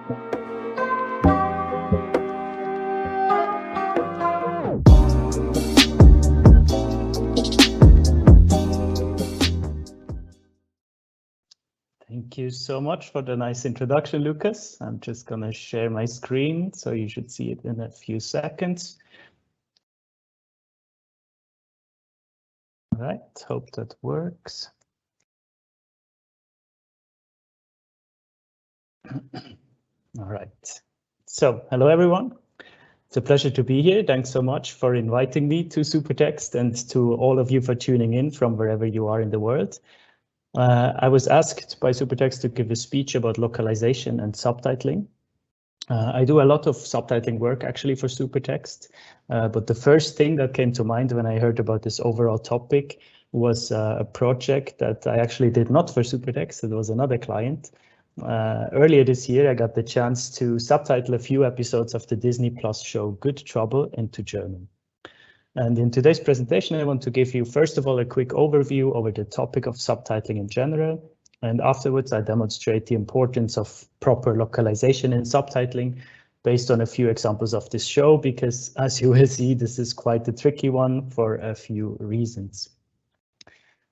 Thank you so much for the nice introduction, Lucas. I'm just going to share my screen, so you should see it in a few seconds. All right, hope that works. All right, so hello everyone. It's a pleasure to be here. Thanks so much for inviting me to Supertext and to all of you for tuning in from wherever you are in the world. I was asked by Supertext to give a speech about localization and subtitling. I do a lot of subtitling work actually for Supertext, but the first thing that came to mind when I heard about this overall topic was a project that I actually did not for Supertext. It was another client. Earlier this year, I got the chance to subtitle a few episodes of the Disney Plus show Good Trouble into German. And in today's presentation, I want to give you, first of all, a quick overview over the topic of subtitling in general. And afterwards, I demonstrate the importance of proper localization in subtitling based on a few examples of this show, because as you will see, this is quite a tricky one for a few reasons.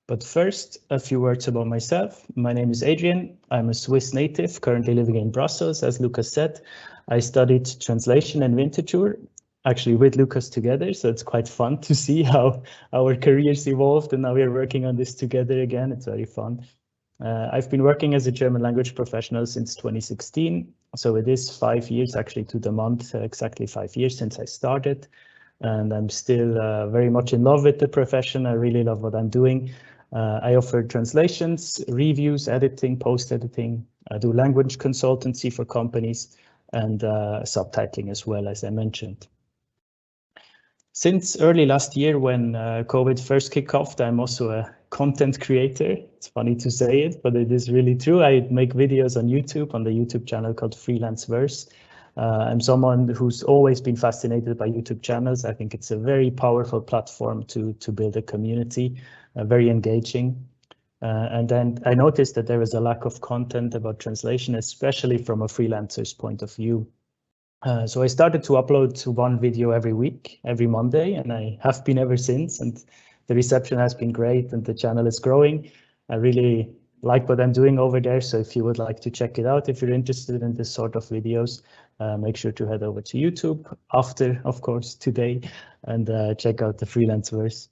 But first, a few words about myself. My name is Adrian. I'm a Swiss native, currently living in Brussels, as Lucas said. I studied translation and Winterthur, actually with Lucas together, so it's quite fun to see how our careers evolved, and now we're working on this together again. It's very fun. I've been working as a German language professional since 2016, so it is 5 years, actually to the month, exactly 5 years since I started, and I'm still very much in love with the profession. I really love what I'm doing. I offer translations, reviews, editing, post-editing. I do language consultancy for companies and subtitling as well, as I mentioned. Since early last year, when COVID first kicked off, I'm also a content creator. It's funny to say it, but it is really true. I make videos on YouTube, on the YouTube channel called Freelance Verse. I'm someone who's always been fascinated by YouTube channels. I think it's a very powerful platform to build a community, very engaging. And then I noticed that there is a lack of content about translation, especially from a freelancer's point of view. So I started to upload one video every week, every Monday, and I have been ever since. And the reception has been great and the channel is growing. I really like what I'm doing over there. So if you would like to check it out, if you're interested in this sort of videos, make sure to head over to YouTube after, of course, today and check out the Freelance Verse.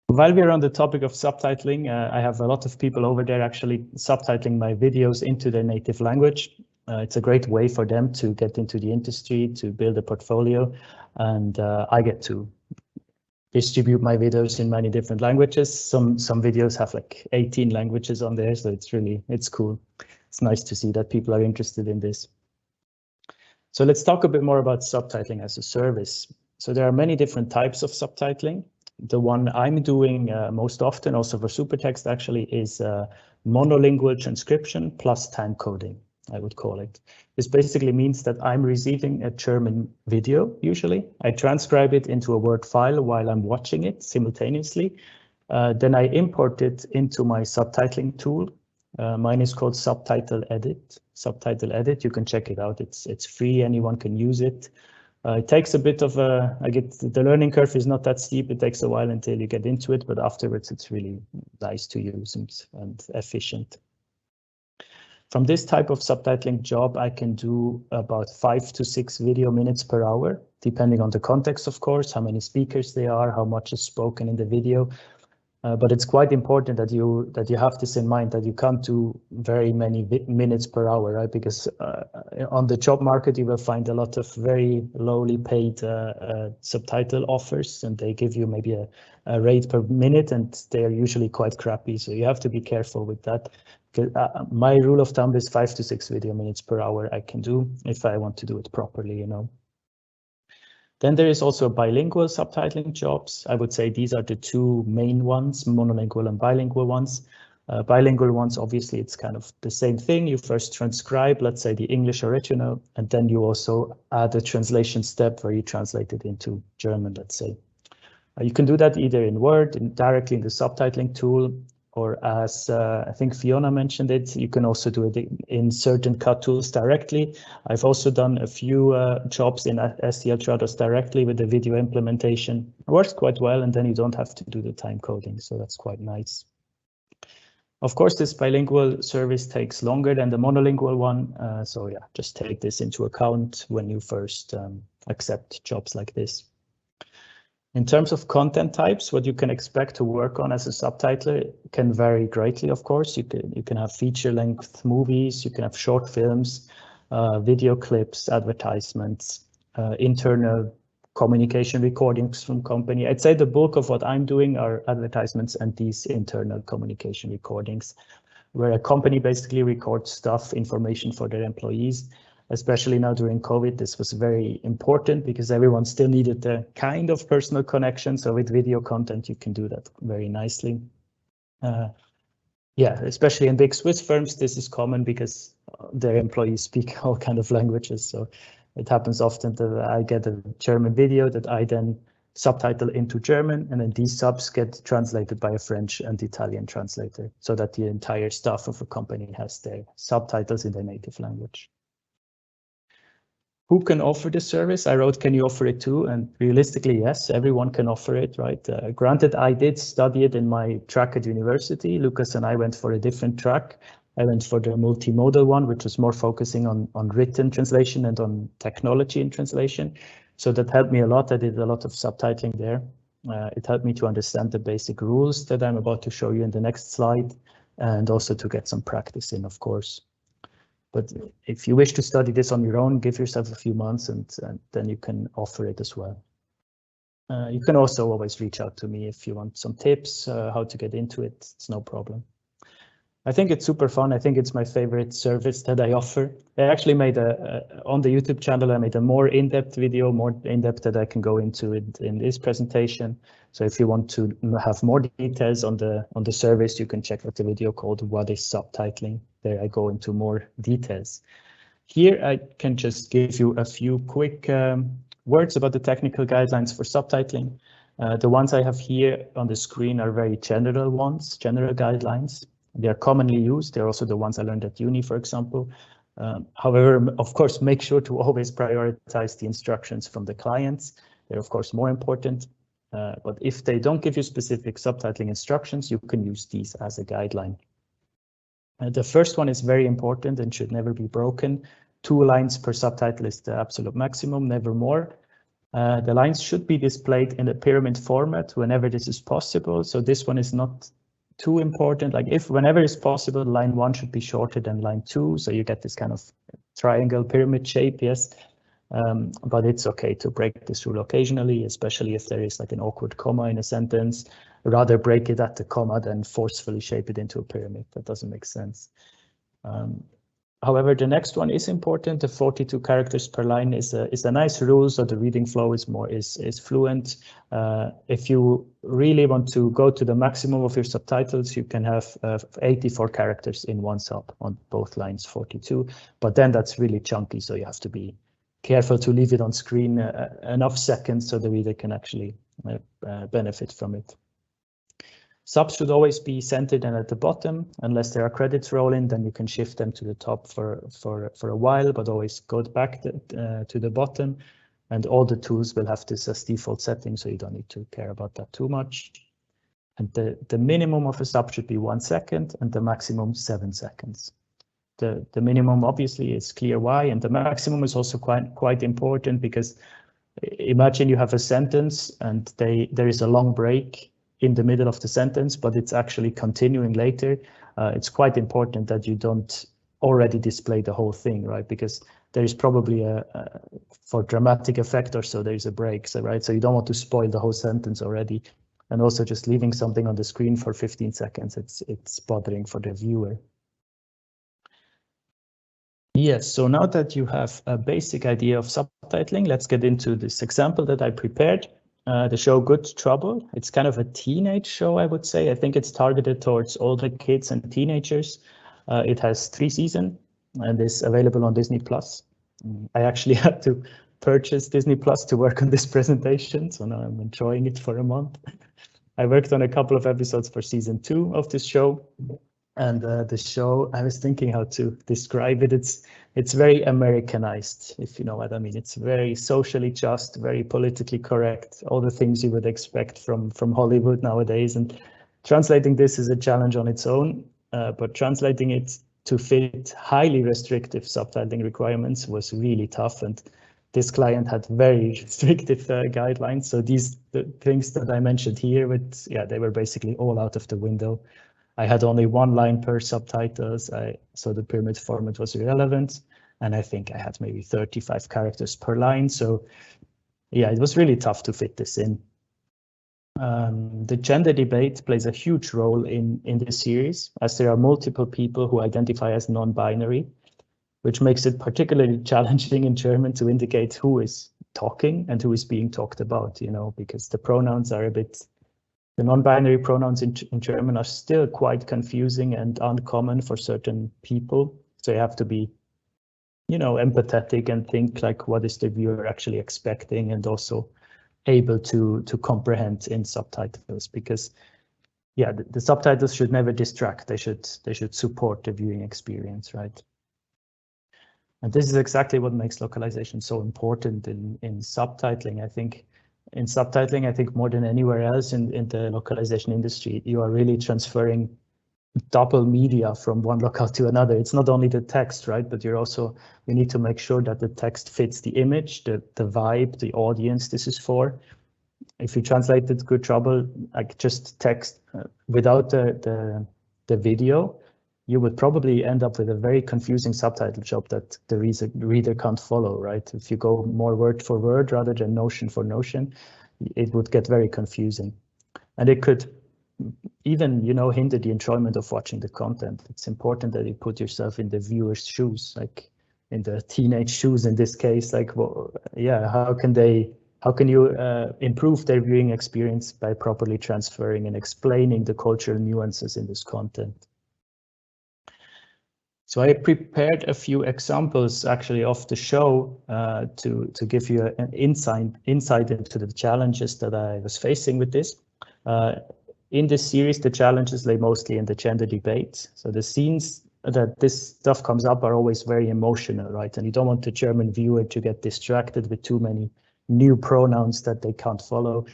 While we're on the topic of subtitling, I have a lot of people over there actually subtitling my videos into their native language. It's a great way for them to get into the industry, to build a portfolio, and I get to distribute my videos in many different languages. Some videos have like 18 languages on there, so it's cool. It's nice to see that people are interested in this. So let's talk a bit more about subtitling as a service. So there are many different types of subtitling. The one I'm doing most often, also for Supertext actually, is monolingual transcription plus time coding, I would call it. This basically means that I'm receiving a German video, usually. I transcribe it into a Word file while I'm watching it simultaneously. Then I import it into my subtitling tool. Mine is called Subtitle Edit. Subtitle Edit, you can check it out. It's free, anyone can use it. It takes a bit of the learning curve is not that steep. It takes a while until you get into it, but afterwards it's really nice to use and efficient. From this type of subtitling job, I can do about 5 to 6 video minutes per hour, depending on the context, of course, how many speakers there are, how much is spoken in the video. But it's quite important that you have this in mind, that you can't do very many minutes per hour, right? Because on the job market, you will find a lot of very lowly paid subtitle offers, and they give you maybe a rate per minute, and they are usually quite crappy. So you have to be careful with that. My rule of thumb is 5 to 6 video minutes per hour I can do if I want to do it properly, you know. Then there is also bilingual subtitling jobs. I would say these are the two main ones, monolingual and bilingual ones. Bilingual ones, obviously, it's kind of the same thing. You first transcribe, let's say, the English original, and then you also add a translation step where you translate it into German, let's say. You can do that either in Word, directly in the subtitling tool, or as I think Fiona mentioned it, you can also do it in certain cut tools directly. I've also done a few jobs in STL Trados directly with the video implementation. It works quite well, and then you don't have to do the time coding, so that's quite nice. Of course, this bilingual service takes longer than the monolingual one, so yeah, just take this into account when you first accept jobs like this. In terms of content types, what you can expect to work on as a subtitler can vary greatly, of course. You can have feature-length movies, you can have short films, video clips, advertisements, internal communication recordings from company. I'd say the bulk of what I'm doing are advertisements and these internal communication recordings, where a company basically records stuff, information for their employees. Especially now during COVID, this was very important because everyone still needed a kind of personal connection. So with video content, you can do that very nicely. Yeah, especially in big Swiss firms, this is common because their employees speak all kind of languages. So it happens often that I get a German video that I then subtitle into German, and then these subs get translated by a French and Italian translator so that the entire staff of a company has their subtitles in their native language. Who can offer this service? I wrote, can you offer it too? And realistically, yes, everyone can offer it, right? Granted, I did study it in my track at university. Lucas and I went for a different track. I went for the multimodal one, which was more focusing on written translation and on technology in translation. So that helped me a lot. I did a lot of subtitling there. It helped me to understand the basic rules that I'm about to show you in the next slide, and also to get some practice in, of course. But if you wish to study this on your own, give yourself a few months and then you can offer it as well. You can also always reach out to me if you want some tips, how to get into it. It's no problem. I think it's super fun. I think it's my favorite service that I offer. I actually made on the YouTube channel, I made a more in-depth video, more in-depth that I can go into in this presentation. So if you want to have more details on the service, you can check out the video called What is Subtitling? There I go into more details. Here I can just give you a few quick words about the technical guidelines for subtitling. The ones I have here on the screen are very general ones, general guidelines. They are commonly used. They're also the ones I learned at uni, for example. However, of course, make sure to always prioritize the instructions from the clients. They're, of course, more important. But if they don't give you specific subtitling instructions, you can use these as a guideline. The first one is very important and should never be broken. 2 lines per subtitle is the absolute maximum, never more. The lines should be displayed in a pyramid format whenever this is possible. So this one is not too important. Like whenever it's possible, line 1 should be shorter than line 2. So you get this kind of triangle pyramid shape, yes. But it's okay to break this rule occasionally, especially if there is like an awkward comma in a sentence. Rather break it at the comma than forcefully shape it into a pyramid. That doesn't make sense. However, the next one is important. The 42 characters per line is a nice rule, so the reading flow is fluent. If you really want to go to the maximum of your subtitles, you can have 84 characters in one sub on both lines, 42. But then that's really chunky, so you have to be careful to leave it on screen enough seconds so the reader can actually benefit from it. Subs should always be centered and at the bottom. Unless there are credits rolling, then you can shift them to the top for a while, but always go back to the bottom. And all the tools will have this as default setting, so you don't need to care about that too much. And the minimum of a sub should be 1 second and the maximum 7 seconds. The minimum obviously is clear why, and the maximum is also quite important because imagine you have a sentence and there is a long break in the middle of the sentence, but it's actually continuing later. It's quite important that you don't already display the whole thing, right? Because there is probably for dramatic effect or so, there's a break, so, right? So you don't want to spoil the whole sentence already. And also just leaving something on the screen for 15 seconds, it's bothering for the viewer. Yes, so now that you have a basic idea of subtitling, let's get into this example that I prepared. The show Good Trouble. It's kind of a teenage show, I would say. I think it's targeted towards older kids and teenagers. It has 3 seasons and is available on Disney+. I actually had to purchase Disney+ to work on this presentation, so now I'm enjoying it for a month. I worked on a couple of episodes for season 2 of this show. And the show, I was thinking how to describe it. It's very Americanized, if you know what I mean. It's very socially just, very politically correct, all the things you would expect from Hollywood nowadays. And translating this is a challenge on its own, but translating it to fit highly restrictive subtitling requirements was really tough. And this client had very restrictive guidelines. So the things that I mentioned here, they were basically all out of the window. I had only 1 line per subtitles, so the pyramid format was irrelevant, and I think I had maybe 35 characters per line. So yeah, it was really tough to fit this in. The gender debate plays a huge role in this series, as there are multiple people who identify as non-binary, which makes it particularly challenging in German to indicate who is talking and who is being talked about, because the pronouns are the non-binary pronouns in German are still quite confusing and uncommon for certain people. So you have to be, empathetic and think like, what is the viewer actually expecting, and also able to comprehend in subtitles, because yeah, the subtitles should never distract. They should support the viewing experience, right? And this is exactly what makes localization so important in subtitling. I think in subtitling, I think more than anywhere else in the localization industry, you are really transferring double media from one locale to another. It's not only the text, right? But you need to make sure that the text fits the image, the vibe, the audience this is for. If you translate it good trouble, like just text without the video, you would probably end up with a very confusing subtitle job that the reader can't follow, right? If you go more word for word rather than notion for notion, it would get very confusing. And it could even, hinder the enjoyment of watching the content. It's important that you put yourself in the viewer's shoes, like in the teenage shoes in this case. Like, well, yeah, how can you improve their viewing experience by properly transferring and explaining the cultural nuances in this content? So I prepared a few examples actually of the show to give you an insight into the challenges that I was facing with this. In this series, the challenges lay mostly in the gender debate. So the scenes that this stuff comes up are always very emotional, right? And you don't want the German viewer to get distracted with too many new pronouns that they can't follow.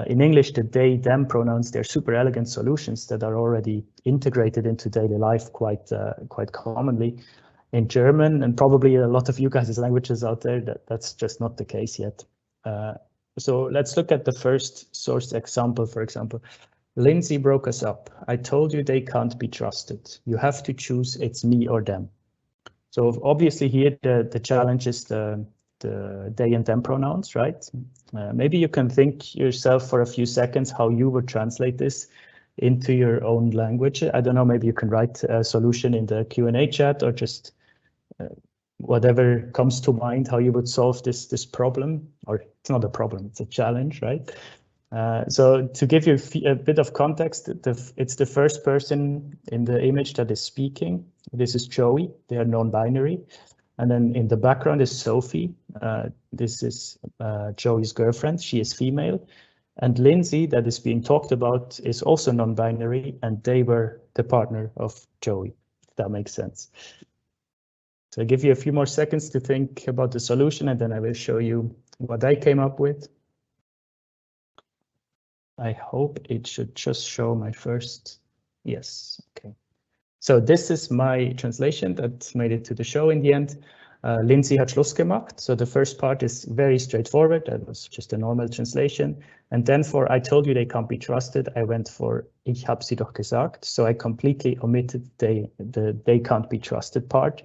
In English, the they, them pronouns, they're super elegant solutions that are already integrated into daily life quite commonly. In German, and probably a lot of you guys' languages out there, that's just not the case yet. So let's look at the first source example, for example. Lindsay broke us up. I told you they can't be trusted. You have to choose it's me or them. So obviously here the challenge is the they and them pronouns, right? Maybe you can think yourself for a few seconds how you would translate this into your own language. I don't know, maybe you can write a solution in the Q&A chat, or just whatever comes to mind, how you would solve this problem. Or it's not a problem, it's a challenge, right? So to give you a bit of context, it's the first person in the image that is speaking. This is Joey, they are non-binary. And then in the background is Sophie. This is Joey's girlfriend. She is female. And Lindsay, that is being talked about, is also non-binary, and they were the partner of Joey, if that makes sense. So I'll give you a few more seconds to think about the solution, and then I will show you what I came up with. I hope it should just show my first. Yes, okay. So this is my translation that made it to the show in the end. Lindsay hat Schluss gemacht. So the first part is very straightforward. That was just a normal translation. And then for I told you they can't be trusted, I went for ich hab sie doch gesagt. So I completely omitted they can't be trusted part.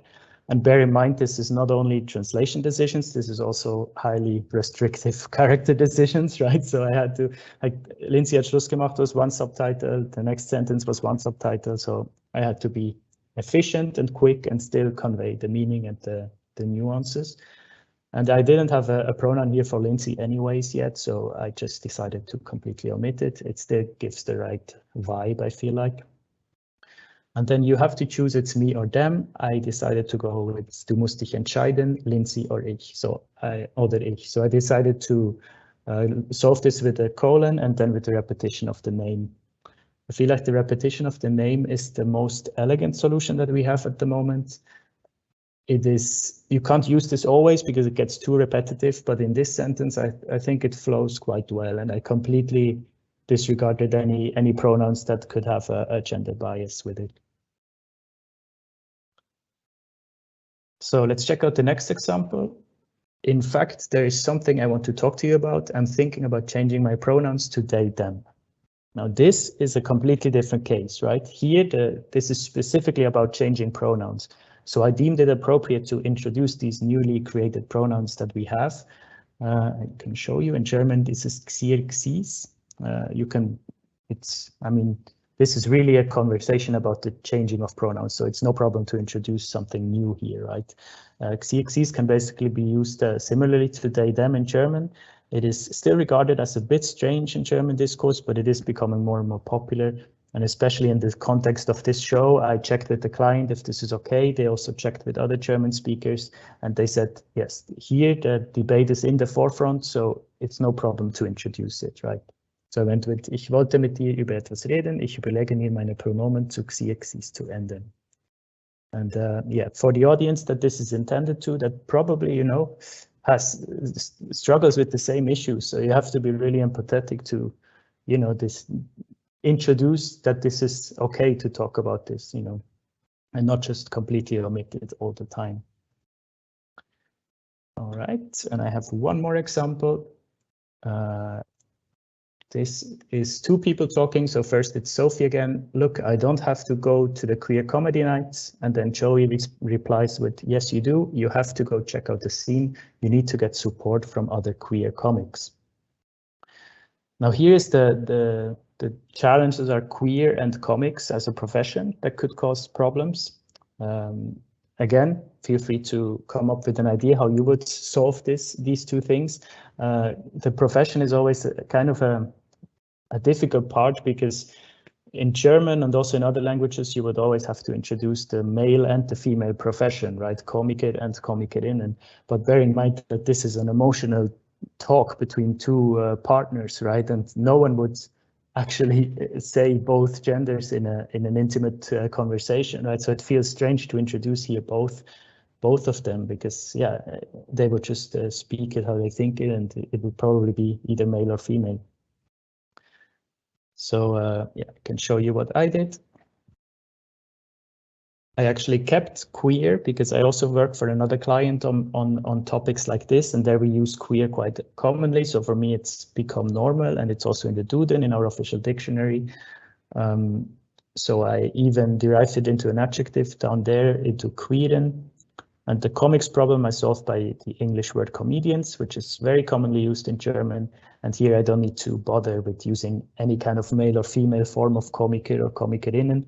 And bear in mind, this is not only translation decisions, this is also highly restrictive character decisions, right? So I had to, like, Lindsay hat Schluss gemacht was one subtitle, the next sentence was one subtitle. So I had to be efficient and quick and still convey the meaning and the nuances. And I didn't have a pronoun here for Lindsay anyways yet, so I just decided to completely omit it. It still gives the right vibe, I feel like. And then you have to choose it's me or them. I decided to go with du musst dich entscheiden, Lindsay or ich. So oder ich. So I decided to Solve this with a colon and then with the repetition of the name. I feel like the repetition of the name is the most elegant solution that we have at the moment. It is, you can't use this always because it gets too repetitive, but in this sentence, I think it flows quite well, and I completely disregarded any pronouns that could have a gender bias with it. So let's check out the next example. In fact, there is something I want to talk to you about. I'm thinking about changing my pronouns to they, them. Now, this is a completely different case, right? Here, this is specifically about changing pronouns. So I deemed it appropriate to introduce these newly created pronouns that we have. I can show you in German, this is xierxes. This is really a conversation about the changing of pronouns. So it's no problem to introduce something new here, right? Xierxes can basically be used similarly to they, them in German. It is still regarded as a bit strange in German discourse, but it is becoming more and more popular. And especially in the context of this show, I checked with the client if this is okay. They also checked with other German speakers, and they said, yes, here the debate is in the forefront, so it's no problem to introduce it, right? So I went with, ich wollte mit dir über etwas reden, ich überlege mir meine Pronomen zu xierxes zu ändern. And yeah, for the audience that this is intended to, that probably, you know, struggles with the same issues. So you have to be really empathetic to, you know, introduce that this is okay to talk about this, you know, and not just completely omit it all the time. All right, and I have one more example. This is two people talking. So first it's Sophie again. Look, I don't have to go to the queer comedy nights. And then Joey replies with, yes, you do. You have to go check out the scene. You need to get support from other queer comics. Now here is the challenges are queer and comics as a profession that could cause problems. Again, feel free to come up with an idea how you would solve these two things. The profession is always kind of a difficult part because in German and also in other languages, you would always have to introduce the male and the female profession, right? Komiker and Komikerin. But bear in mind that this is an emotional talk between two partners, right? And no one would actually say both genders in an intimate conversation, right? So it feels strange to introduce here both of them because, yeah, they would just speak it how they think it, and it would probably be either male or female. So yeah, I can show you what I did. I actually kept queer because I also work for another client on topics like this, and there we use queer quite commonly. So for me, it's become normal, and it's also in the Duden, in our official dictionary. So I even derived it into an adjective down there, into queeren. And the comics problem I solved by the English word comedians, which is very commonly used in German. And here I don't need to bother with using any kind of male or female form of komiker or komikerinnen.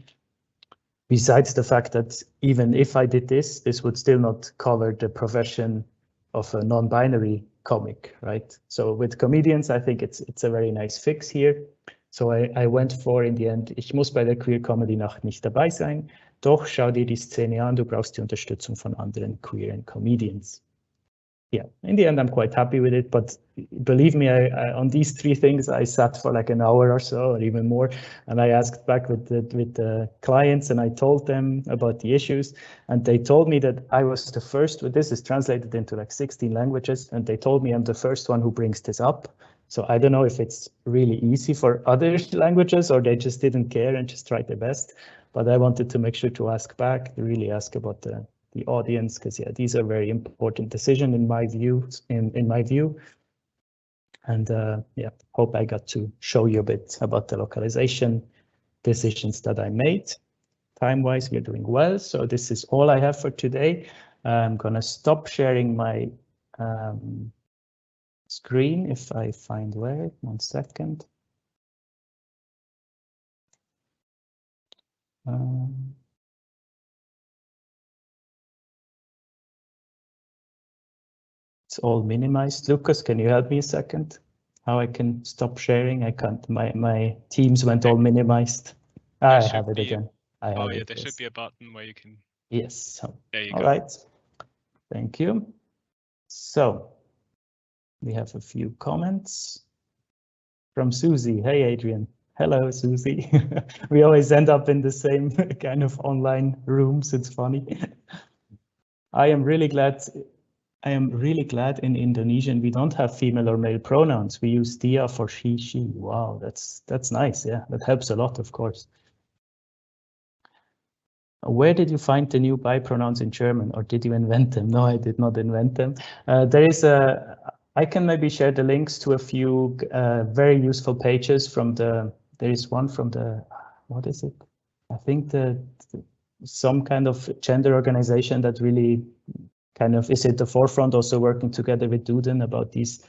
Besides the fact that even if I did this would still not cover the profession of a non-binary comic, right? So with comedians, I think it's a very nice fix here. So I went for, in the end, ich muss bei der Queer Comedy Nacht nicht dabei sein, doch schau dir die Szene an, du brauchst die Unterstützung von anderen queer comedians. Yeah, in the end, I'm quite happy with it, but believe me, I on these three things, I sat for like an hour or so, or even more, and I asked back with the clients, and I told them about the issues, and they told me that I was the first. This is translated into like 16 languages, and they told me I'm the first one who brings this up. So I don't know if it's really easy for other languages or they just didn't care and just tried their best. But I wanted to make sure to ask back, to really ask about the audience, because yeah, these are very important decisions in my view. And yeah, hope I got to show you a bit about the localization decisions that I made. Time-wise, we're doing well. So this is all I have for today. I'm gonna stop sharing my screen if I find where. 1 second. It's all minimized. Lucas, can you help me a second? How I can stop sharing? I can't. My Teams went all minimized. I have it again. Oh yeah, there should be a button where you can. Yes. So, there you all go. Right. Thank you. So We have a few comments from Susie. Hey, Adrian. Hello, Susie. We always end up in the same kind of online rooms. It's funny. I am really glad in Indonesian we don't have female or male pronouns. We use dia for she, she. Wow, that's nice. Yeah, that helps a lot, of course. Where did you find the new by pronouns in German, or did you invent them? No, I did not invent them. I can maybe share the links to a few very useful pages from there is one from what is it? I think some kind of gender organization that really kind of is at the forefront, also working together with Duden about these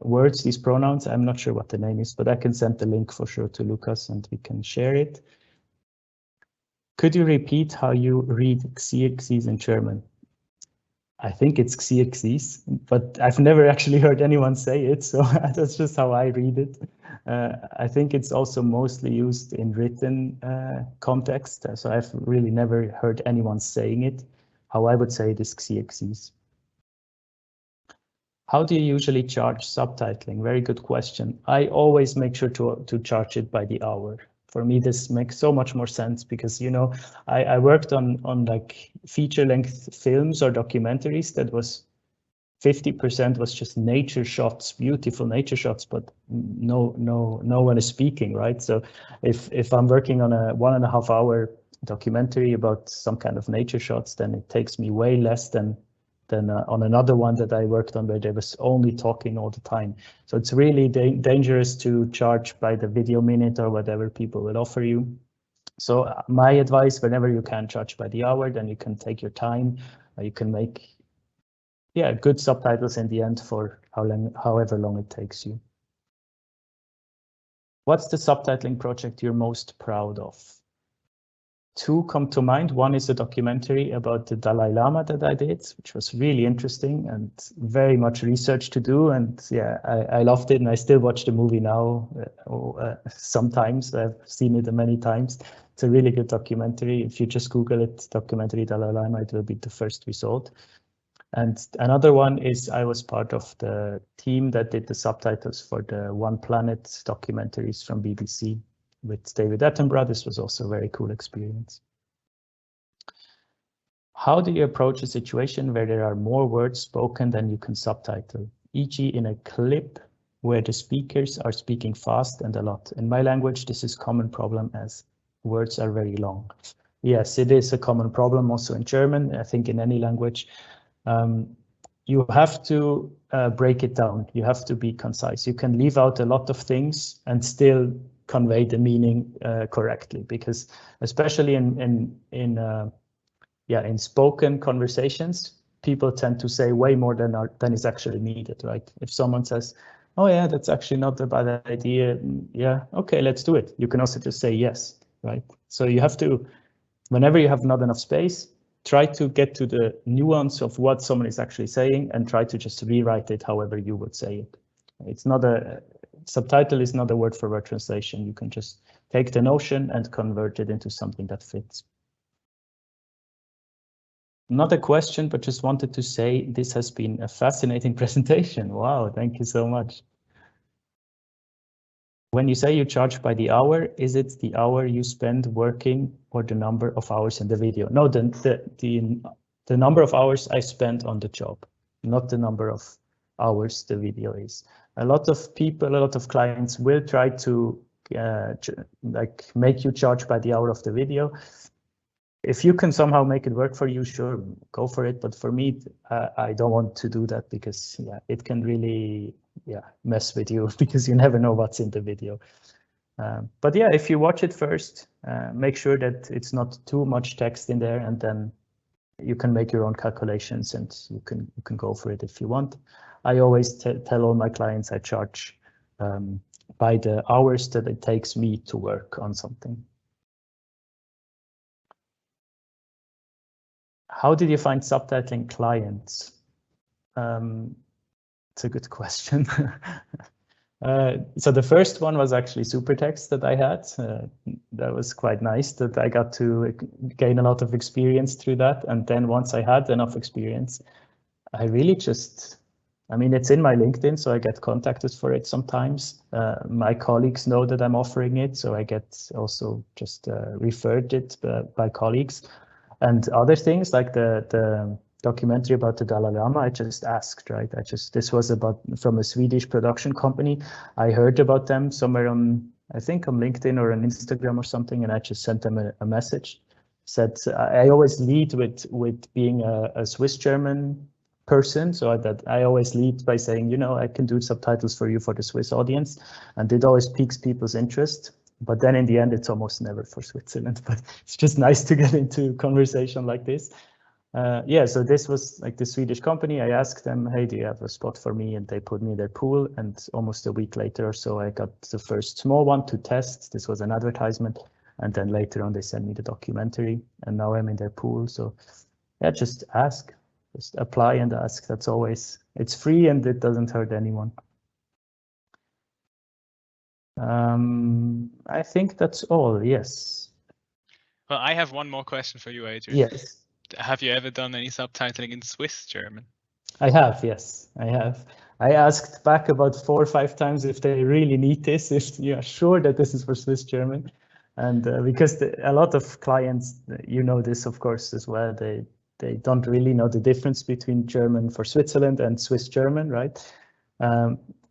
words, these pronouns. I'm not sure what the name is, but I can send the link for sure to Lucas and we can share it. Could you repeat how you read Xerxes in German? I think it's Xerxes, but I've never actually heard anyone say it, so that's just how I read it. I think it's also mostly used in written context, so I've really never heard anyone saying it. How I would say it is Xerxes. How do you usually charge subtitling? Very good question. I always make sure to charge it by the hour. For me, this makes so much more sense because, you know, I worked on like feature-length films or documentaries that was 50% was just nature shots, beautiful nature shots, but no one is speaking, right? So if I'm working on a 1.5 hour documentary about some kind of nature shots, then it takes me way less than on another one that I worked on where they was only talking all the time. So it's really dangerous to charge by the video minute or whatever people will offer you. So my advice, whenever you can charge by the hour, then you can take your time. You can make good subtitles in the end for however long it takes you. What's the subtitling project you're most proud of? Two come to mind. One is a documentary about the Dalai Lama that I did, which was really interesting and very much research to do. And yeah, I loved it. And I still watch the movie now. Sometimes I've seen it many times. It's a really good documentary. If you just Google it, documentary Dalai Lama, it will be the first result. And another one is I was part of the team that did the subtitles for the One Planet documentaries from BBC. With David Attenborough. This was also a very cool experience. How do you approach a situation where there are more words spoken than you can subtitle, e.g. in a clip where the speakers are speaking fast and a lot? In my language, this is a common problem as words are very long. Yes, it is a common problem also in German, I think in any language. You have to break it down. You have to be concise. You can leave out a lot of things and still convey the meaning correctly, because especially in spoken conversations, people tend to say way more than is actually needed, right? If someone says, oh yeah, that's actually not a bad idea, yeah, okay, let's do it. You can also just say yes, right? So you have to, whenever you have not enough space, try to get to the nuance of what someone is actually saying and try to just rewrite it however you would say it. It's not subtitle is not a word for word translation. You can just take the notion and convert it into something that fits. Not a question, but just wanted to say this has been a fascinating presentation. Wow, thank you so much. When you say you charge by the hour, is it the hour you spend working or the number of hours in the video? No, the number of hours I spent on the job, not the number of hours the video is. A lot of people, a lot of clients will try to like make you charge by the hour of the video. If you can somehow make it work for you, sure, go for it. But for me, I don't want to do that because it can really mess with you because you never know what's in the video. But yeah, if you watch it first, make sure that it's not too much text in there, and then you can make your own calculations and you can go for it if you want. I always tell all my clients I charge by the hours that it takes me to work on something. How did you find subtitling clients? It's a good question. So the first one was actually Supertext that I had. That was quite nice that I got to gain a lot of experience through that. And then once I had enough experience, I really just, I mean, it's in my LinkedIn, so I get contacted for it sometimes. My colleagues know that I'm offering it, so I get also just referred it by colleagues. And other things like the documentary about the Dalai Lama, I just asked, right? This was from a Swedish production company. I heard about them somewhere on, I think on LinkedIn or on Instagram or something, and I just sent them a message. Said I always lead with being a Swiss German person, so that I always lead by saying, you know, I can do subtitles for you for the Swiss audience, and it always piques people's interest. But then in the end, it's almost never for Switzerland. But it's just nice to get into conversation like this. Yeah, so this was like the Swedish company. I asked them, hey, do you have a spot for me? And they put me in their pool. And almost a week later or so, I got the first small one to test. This was an advertisement. And then later on, they sent me the documentary. And now I'm in their pool. So yeah, just ask. Just apply and ask. That's always, it's free and it doesn't hurt anyone. I think that's all, yes. Well, I have one more question for you, Adrian. Yes. Have you ever done any subtitling in Swiss German? I have, yes, I have. I asked back about 4 or 5 times if they really need this, if you are sure that this is for Swiss German. And because a lot of clients, you know this, of course, as well, they don't really know the difference between German for Switzerland and Swiss German, right?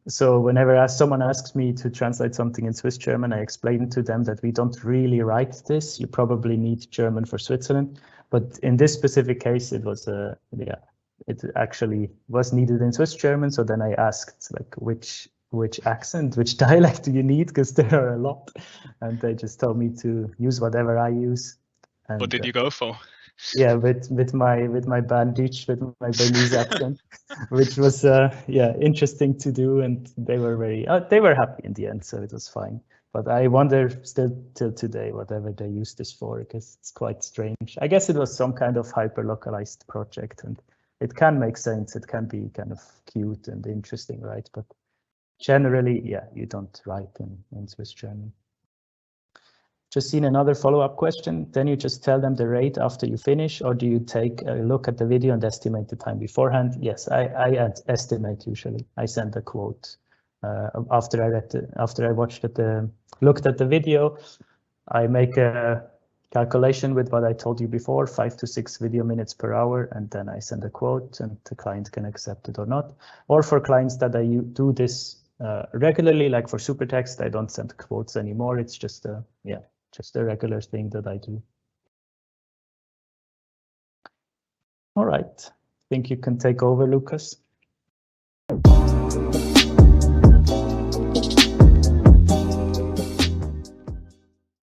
So whenever someone asks me to translate something in Swiss German, I explain to them that we don't really write this. You probably need German for Switzerland. But in this specific case, it was, yeah, it actually was needed in Swiss German. So then I asked, like, which accent, which dialect do you need? Because there are a lot. And they just told me to use whatever I use. And, what did you go for? Yeah, with my bandage, with my Bernese accent, which was yeah, interesting to do, and they were happy in the end, so it was fine. But I wonder still till today whatever they use this for, because it's quite strange. I guess it was some kind of hyper-localized project, and it can make sense. It can be kind of cute and interesting, right? But generally, yeah, you don't write in Swiss German. Just seen another follow-up question. Then you just tell them the rate after you finish, or do you take a look at the video and estimate the time beforehand? Yes, I estimate usually. I send a quote after I looked at the video. I make a calculation with what I told you before, 5 to 6 video minutes per hour, and then I send a quote, and the client can accept it or not. Or for clients that I do this regularly, like for Supertext, I don't send quotes anymore. It's just just a regular thing that I do. All right, I think you can take over, Lucas.